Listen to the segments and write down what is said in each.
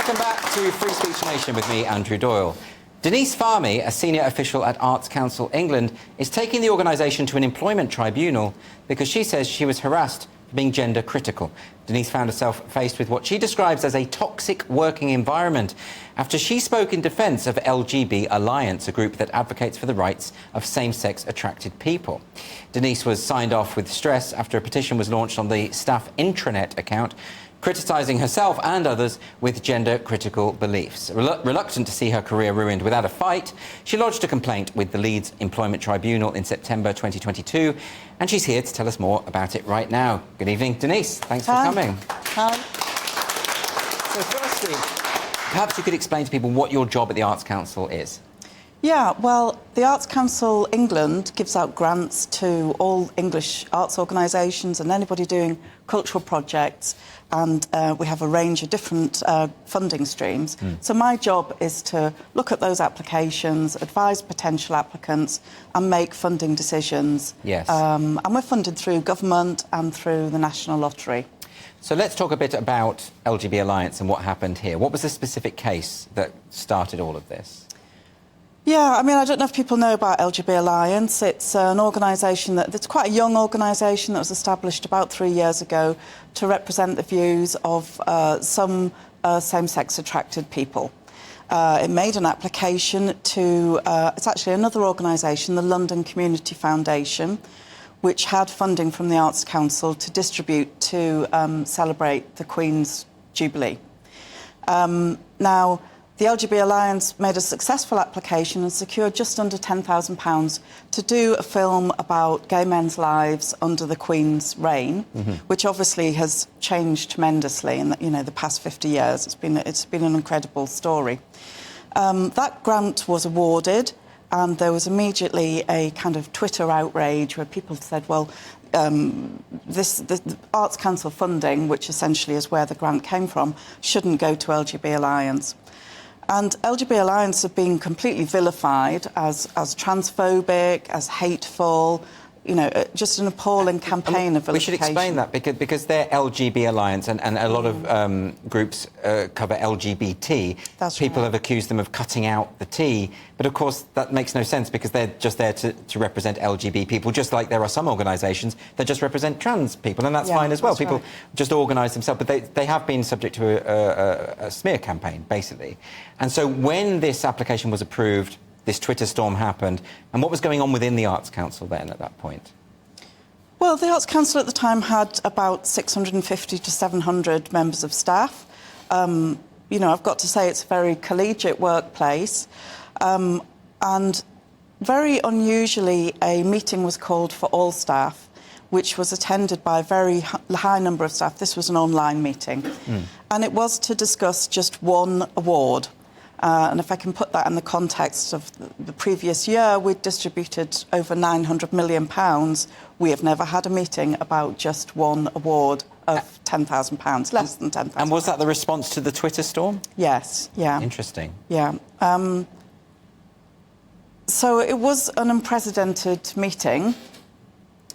Welcome back to Free Speech Nation with me, Andrew Doyle. Denise Fahmy, a senior official at Arts Council England, is taking the organisation to an employment tribunal because she says she was harassed for being gender critical. Denise found herself faced with what she describes as a toxic working environment after she spoke in defence of LGB Alliance, a group that advocates for the rights of same-sex attracted people. Denise was signed off with stress after a petition was launched on the staff intranet account criticising herself and others with gender-critical beliefs. Reluctant to see her career ruined without a fight, she lodged a complaint with the Leeds Employment Tribunal in September 2022, and she's here to tell us more about it right now. Good evening, Denise. Thanks for coming. Hi. So firstly, perhaps you could explain to people what your job at the Arts Council is. Yeah, well, the Arts Council England gives out grants to all English arts organisations and anybody doing cultural projects, and we have a range of different funding streams. So my job is to look at those applications, advise potential applicants and make funding decisions. Yes. And we're funded through government and through the National Lottery. So let's talk a bit about LGB Alliance and what happened here. What was the specific case that started all of this? Yeah, I mean, I don't know if people know about LGB Alliance. It's an organisation it's quite a young organisation that was established about 3 years ago to represent the views of some same-sex attracted people. It made an application to, it's actually another organisation, the London Community Foundation, which had funding from the Arts Council to distribute to celebrate the Queen's Jubilee. Now, the LGB Alliance made a successful application and secured just under £10,000 to do a film about gay men's lives under the Queen's reign, which obviously has changed tremendously in the past 50 years. It's been an incredible story. That grant was awarded, and there was immediately a kind of Twitter outrage where people said, well, the Arts Council funding, which essentially is where the grant came from, shouldn't go to LGB Alliance. And LGB Alliance have been completely vilified as transphobic, as hateful, just an appalling campaign of vilification. We should explain that because they're LGB Alliance and a lot of groups cover LGBT. That's People right. have accused them of cutting out the T, but of course that makes no sense because they're just there to represent LGBT people, just like there are some organisations that just represent trans people, and that's fine as well. People just organise themselves, but they have been subject to a smear campaign, basically. And so when this application was approved, this Twitter storm happened, and what was going on within the Arts Council then at that point? Well, the Arts Council at the time had about 650 to 700 members of staff. I've got to say it's a very collegiate workplace, and very unusually a meeting was called for all staff, which was attended by a very high number of staff. This was an online meeting, and it was to discuss just one award. And if I can put that in the context of the previous year, we'd distributed over £900 million. We have never had a meeting about just one award of £10,000, less than £10,000. And was that the response to the Twitter storm? Yes, yeah. Interesting. Yeah. So it was an unprecedented meeting.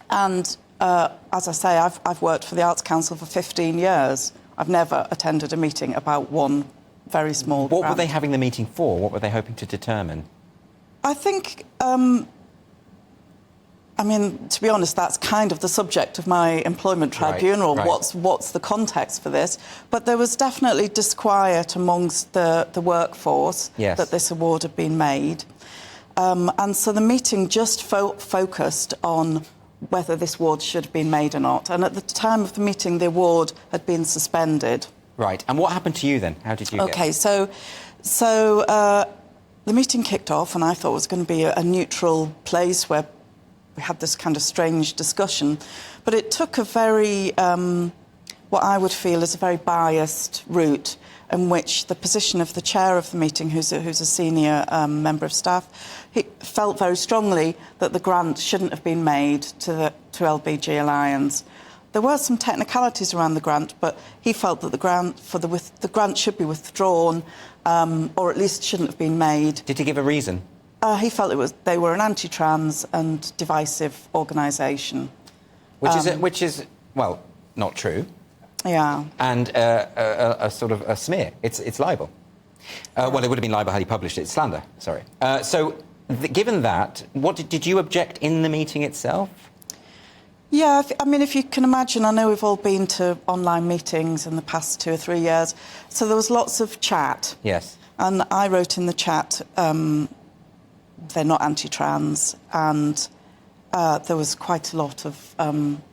And as I say, I've worked for the Arts Council for 15 years. I've never attended a meeting about one very small What grant. were they having the meeting for? What were they hoping to determine? I think, to be honest, that's kind of the subject of my employment tribunal. Right. What's the context for this? But there was definitely disquiet amongst the workforce that this award had been made. And so the meeting just focused on whether this award should have been made or not. And at the time of the meeting, the award had been suspended. Right. And what happened to you then? How did you get... OK, so the meeting kicked off, and I thought it was going to be a neutral place where we had this kind of strange discussion. But it took a very, what I would feel is a very biased route, in which the position of the chair of the meeting, who's a senior member of staff, he felt very strongly that the grant shouldn't have been made to LGB Alliance. There were some technicalities around the grant, but he felt that the grant should be withdrawn, or at least shouldn't have been made. Did he give a reason? He felt they were an anti-trans and divisive organisation. Which is, well, not true. Yeah. And a sort of a smear. It's libel. Well, it would have been libel had he published it. It's slander, sorry. Given that, did you object in the meeting itself? Yeah, I mean, if you can imagine, I know we've all been to online meetings in the past 2 or 3 years, so there was lots of chat. Yes. And I wrote in the chat, they're not anti-trans, and there was quite a lot of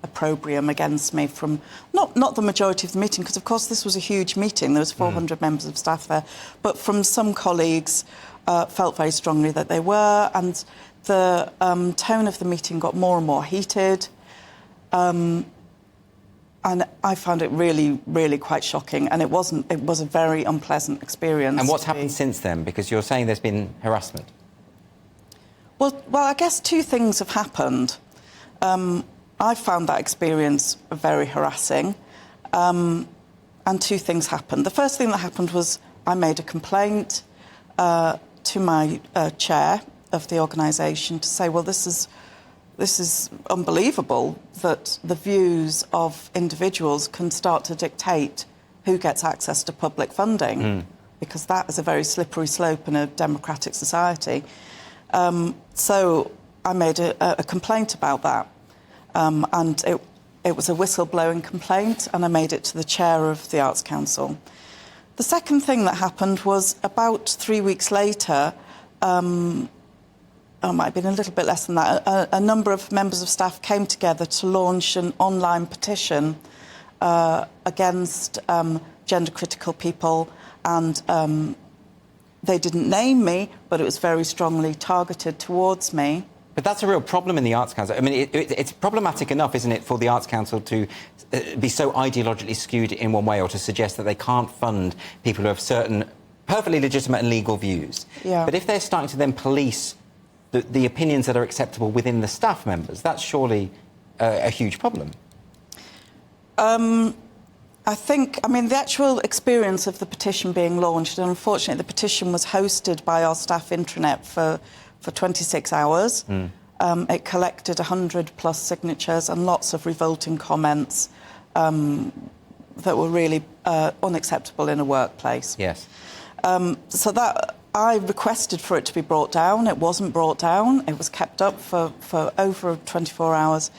opprobrium against me from not the majority of the meeting, because of course this was a huge meeting. There was 400 members of staff there, but from some colleagues felt very strongly that they were, and the tone of the meeting got more and more heated. And I found it really, really quite shocking, and it was a very unpleasant experience. And what's happened since then? Because you're saying there's been harassment. Well, I guess two things have happened. I found that experience very harassing, and two things happened. The first thing that happened was I made a complaint to my chair of the organisation to say, well, this is unbelievable that the views of individuals can start to dictate who gets access to public funding, because that is a very slippery slope in a democratic society. So I made a complaint about that, and it was a whistleblowing complaint, and I made it to the chair of the Arts Council. The second thing that happened was about 3 weeks later, it might have been a little bit less than that, a number of members of staff came together to launch an online petition against gender-critical people, and they didn't name me, but it was very strongly targeted towards me. But that's a real problem in the Arts Council. I mean, it's problematic enough, isn't it, for the Arts Council to be so ideologically skewed in one way, or to suggest that they can't fund people who have certain perfectly legitimate and legal views. Yeah. But if they're starting to then police the opinions that are acceptable within the staff members, that's surely a huge problem. I mean, the actual experience of the petition being launched, and unfortunately the petition was hosted by our staff intranet for 26 hours. It collected 100+ signatures and lots of revolting comments that were really unacceptable in a workplace. Yes. So that I requested for it to be brought down. It wasn't brought down. It was kept up for over 24 hours.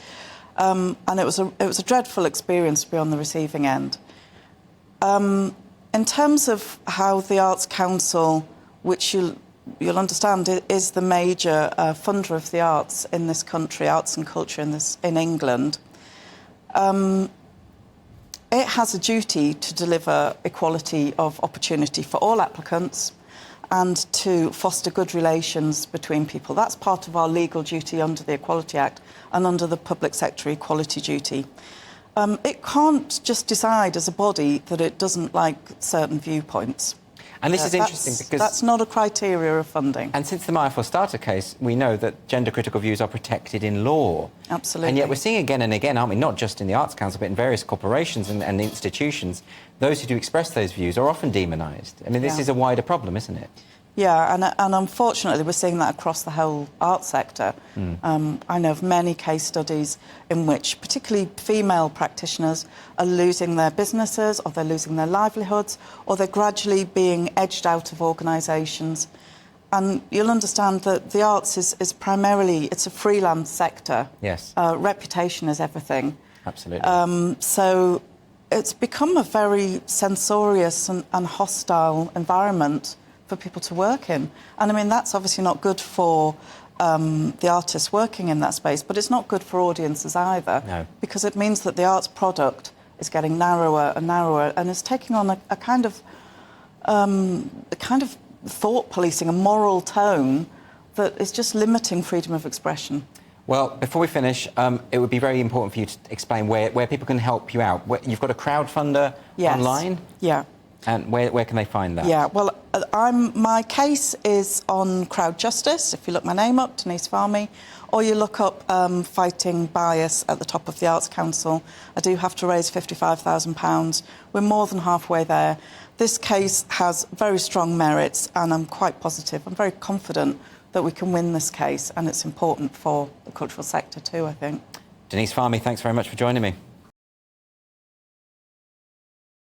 And it was a dreadful experience to be on the receiving end. In terms of how the Arts Council, which you'll understand is the major funder of the arts in this country, arts and culture in England, it has a duty to deliver equality of opportunity for all applicants and to foster good relations between people. That's part of our legal duty under the Equality Act and under the public sector equality duty. It can't just decide as a body that it doesn't like certain viewpoints. And this is interesting because that's not a criteria of funding. And since the Maya Forstater case, we know that gender-critical views are protected in law. Absolutely. And yet we're seeing again and again, aren't we, not just in the Arts Council, but in various corporations and institutions, those who do express those views are often demonised. I mean, this is a wider problem, isn't it? Yeah, and unfortunately we're seeing that across the whole arts sector. I know of many case studies in which particularly female practitioners are losing their businesses, or they're losing their livelihoods, or they're gradually being edged out of organisations. And you'll understand that the arts is primarily, it's a freelance sector. Yes. Reputation is everything. Absolutely. So it's become a very censorious and hostile environment for people to work in. And I mean, that's obviously not good for the artists working in that space, but it's not good for audiences either. No. Because it means that the arts product is getting narrower and narrower, and is taking on a kind of thought policing, a moral tone that is just limiting freedom of expression. Well, before we finish, it would be very important for you to explain where people can help you out. You've got a crowdfunder online? Yeah. And where can they find that? Yeah, well, my case is on Crowd Justice. If you look my name up, Denise Fahmy, or you look up Fighting Bias at the top of the Arts Council. I do have to raise £55,000. We're more than halfway there. This case has very strong merits, and I'm quite positive. I'm very confident that we can win this case, and it's important for the cultural sector too, I think. Denise Fahmy, thanks very much for joining me.